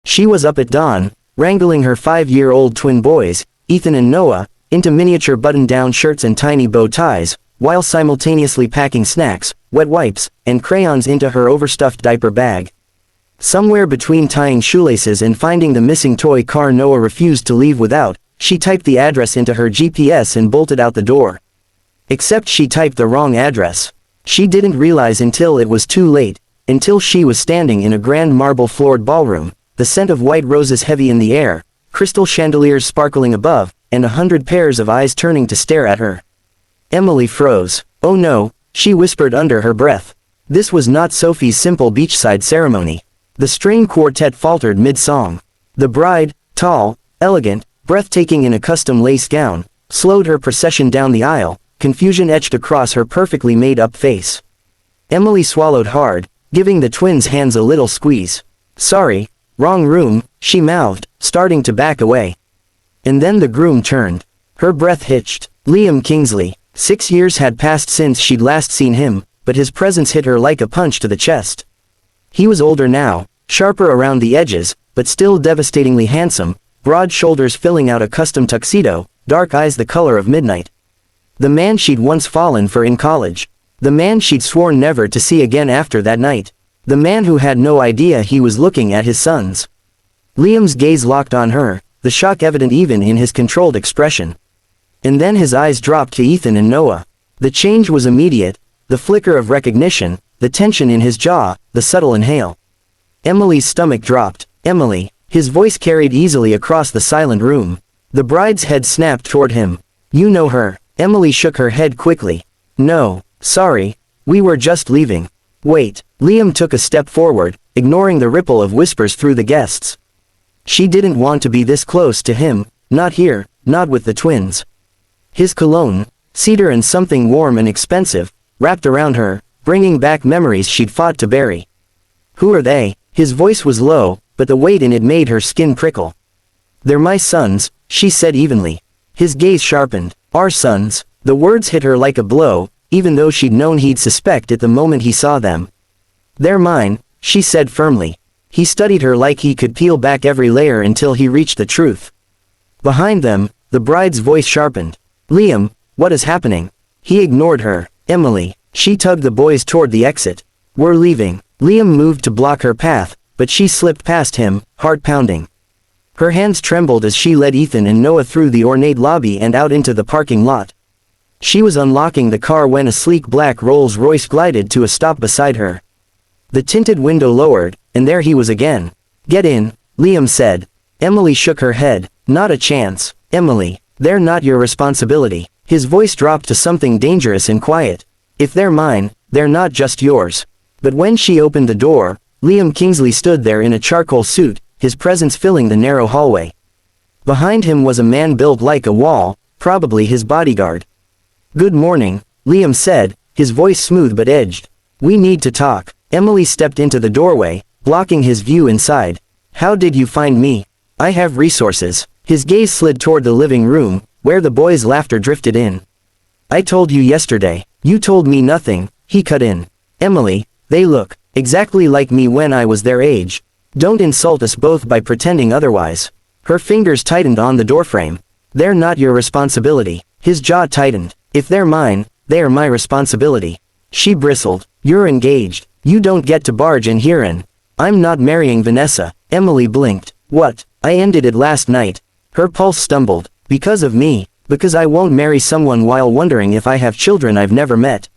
She was up at dawn, wrangling her 5-year-old twin boys, Ethan and Noah, into miniature button-down shirts and tiny bow ties, while simultaneously packing snacks, wet wipes, and crayons into her overstuffed diaper bag. Somewhere between tying shoelaces and finding the missing toy car Noah refused to leave without, she typed the address into her GPS and bolted out the door. Except she typed the wrong address. She didn't realize until it was too late, until she was standing in a grand marble-floored ballroom, the scent of white roses heavy in the air, crystal chandeliers sparkling above, and 100 pairs of eyes turning to stare at her. Emily froze. Oh no, she whispered under her breath. This was not Sophie's simple beachside ceremony. The string quartet faltered mid-song. The bride, tall, elegant, breathtaking in a custom lace gown, slowed her procession down the aisle, confusion etched across her perfectly made-up face. Emily swallowed hard, giving the twins' hands a little squeeze. Sorry, wrong room, she mouthed, starting to back away. And then the groom turned. Her breath hitched. Liam Kingsley. 6 years had passed since she'd last seen him, but his presence hit her like a punch to the chest. He was older now, sharper around the edges, but still devastatingly handsome, broad shoulders filling out a custom tuxedo, dark eyes the color of midnight. The man she'd once fallen for in college. The man she'd sworn never to see again after that night. The man who had no idea he was looking at his sons. Liam's gaze locked on her, the shock evident even in his controlled expression. And then his eyes dropped to Ethan and Noah. The change was immediate, the flicker of recognition, the tension in his jaw, the subtle inhale. Emily's stomach dropped. Emily. His voice carried easily across the silent room. The bride's head snapped toward him. You know her. Emily shook her head quickly. No, sorry, we were just leaving. Wait. Liam took a step forward, ignoring the ripple of whispers through the guests. She didn't want to be this close to him, not here, not with the twins. His cologne, cedar and something warm and expensive, wrapped around her, bringing back memories she'd fought to bury. Who are they? His voice was low, but the weight in it made her skin prickle. They're my sons, she said evenly. His gaze sharpened. Our sons. The words hit her like a blow, even though she'd known he'd suspect it the moment he saw them. They're mine, she said firmly. He studied her like he could peel back every layer until he reached the truth. Behind them, the bride's voice sharpened. Liam, what is happening? He ignored her. Emily. She tugged the boys toward the exit. We're leaving. Liam moved to block her path, but she slipped past him, heart pounding. Her hands trembled as she led Ethan and Noah through the ornate lobby and out into the parking lot. She was unlocking the car when a sleek black Rolls-Royce glided to a stop beside her. The tinted window lowered, and there he was again. Get in, Liam said. Emily shook her head. Not a chance. Emily, they're not your responsibility. His voice dropped to something dangerous and quiet. If they're mine, they're not just yours. But when she opened the door, Liam Kingsley stood there in a charcoal suit, his presence filling the narrow hallway. Behind him was a man built like a wall, probably his bodyguard. Good morning, Liam said, his voice smooth but edged. We need to talk. Emily stepped into the doorway, blocking his view inside. How did you find me? I have resources. His gaze slid toward the living room, where the boys' laughter drifted in. I told you yesterday. You told me nothing, he cut in. Emily, they look exactly like me when I was their age. Don't insult us both by pretending otherwise. Her fingers tightened on the doorframe. They're not your responsibility. His jaw tightened. If they're mine, they are my responsibility. She bristled. You're engaged. You don't get to barge in here and... I'm not marrying Vanessa. Emily blinked. What? I ended it last night. Her pulse stumbled. Because of me. Because I won't marry someone while wondering if I have children I've never met.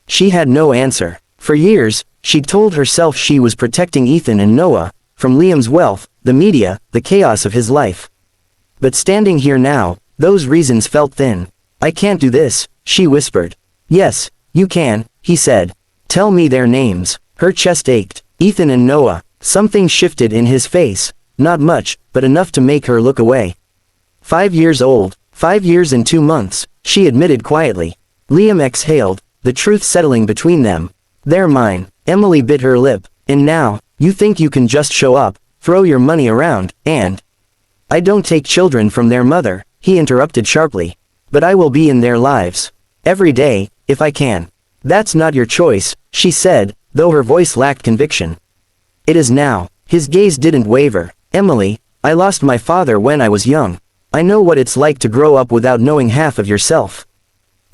She had no answer. For years, she'd told herself she was protecting Ethan and Noah, from Liam's wealth, the media, the chaos of his life. But standing here now, those reasons felt thin. I can't do this, she whispered. Yes, you can, he said. Tell me their names. Her chest ached. Ethan and Noah. Something shifted in his face. Not much, but enough to make her look away. 5 years old. 5 years and 2 months, she admitted quietly. Liam exhaled, the truth settling between them. They're mine. Emily bit her lip. And now, you think you can just show up, throw your money around, and... I don't take children from their mother, he interrupted sharply. But I will be in their lives. Every day, if I can. That's not your choice, she said, though her voice lacked conviction. It is now. His gaze didn't waver. Emily, I lost my father when I was young. I know what it's like to grow up without knowing half of yourself.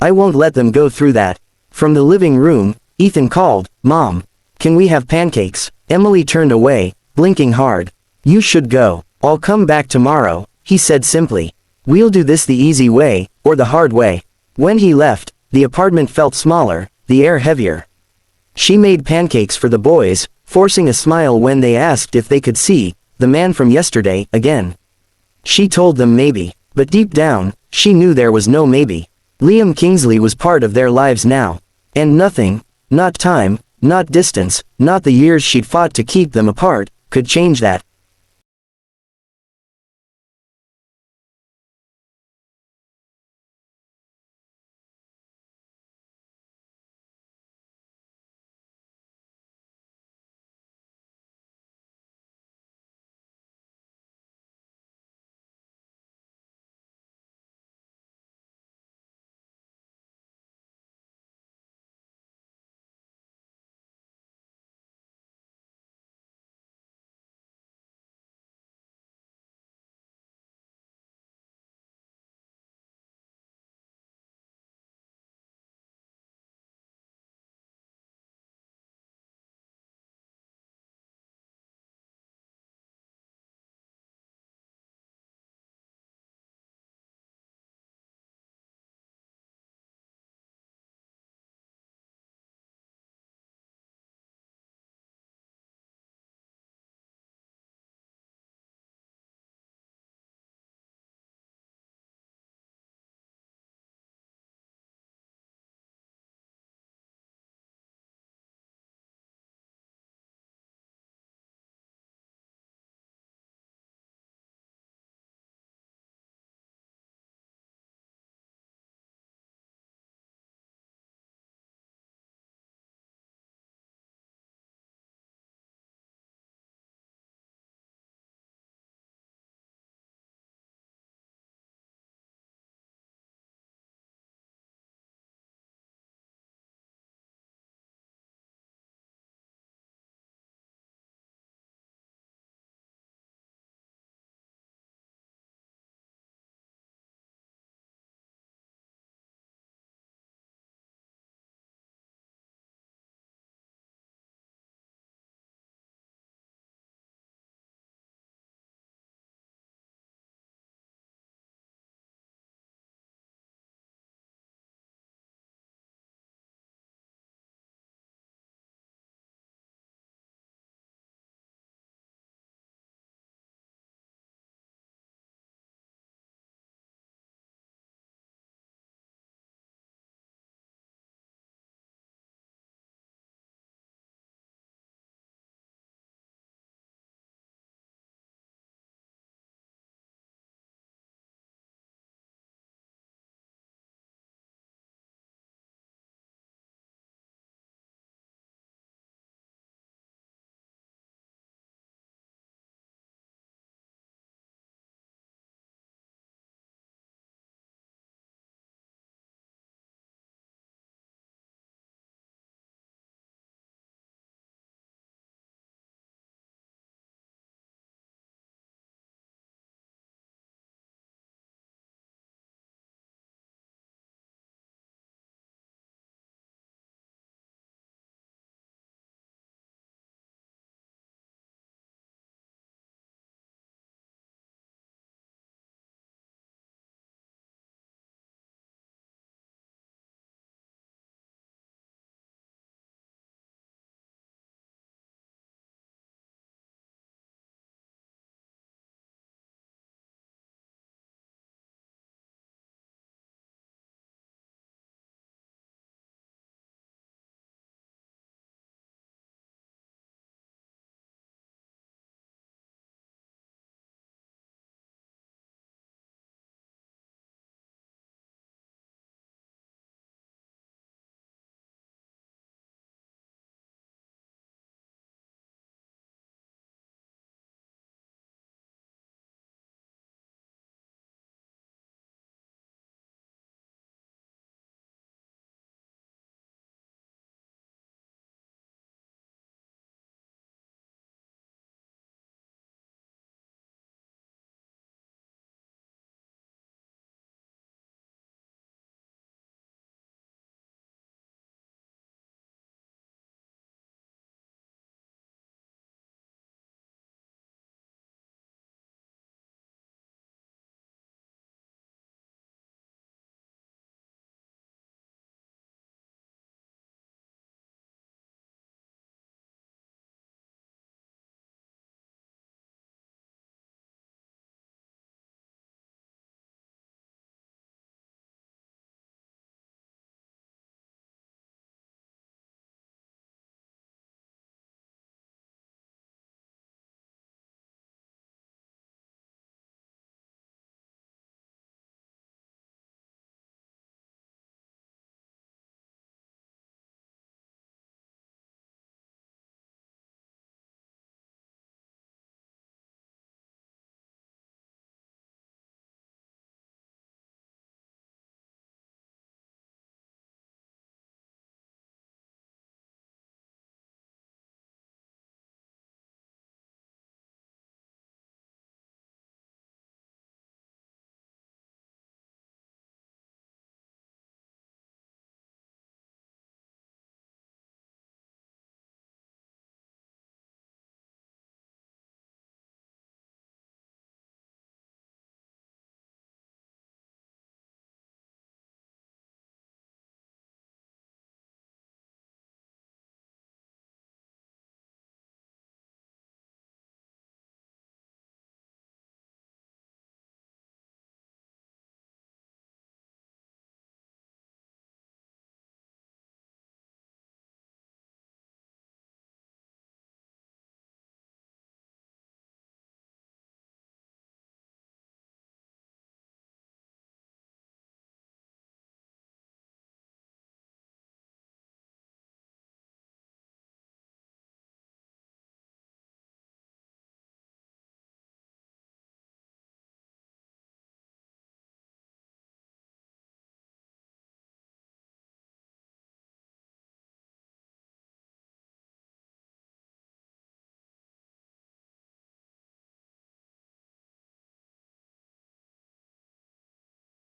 I won't let them go through that. From the living room, Ethan called, Mom, can we have pancakes? Emily turned away, blinking hard. You should go. I'll come back tomorrow, he said simply. We'll do this the easy way, or the hard way. When he left, the apartment felt smaller, the air heavier. She made pancakes for the boys, forcing a smile when they asked if they could see the man from yesterday again. She told them maybe, but deep down, she knew there was no maybe. Liam Kingsley was part of their lives now. And nothing, not time, not distance, not the years she'd fought to keep them apart, could change that.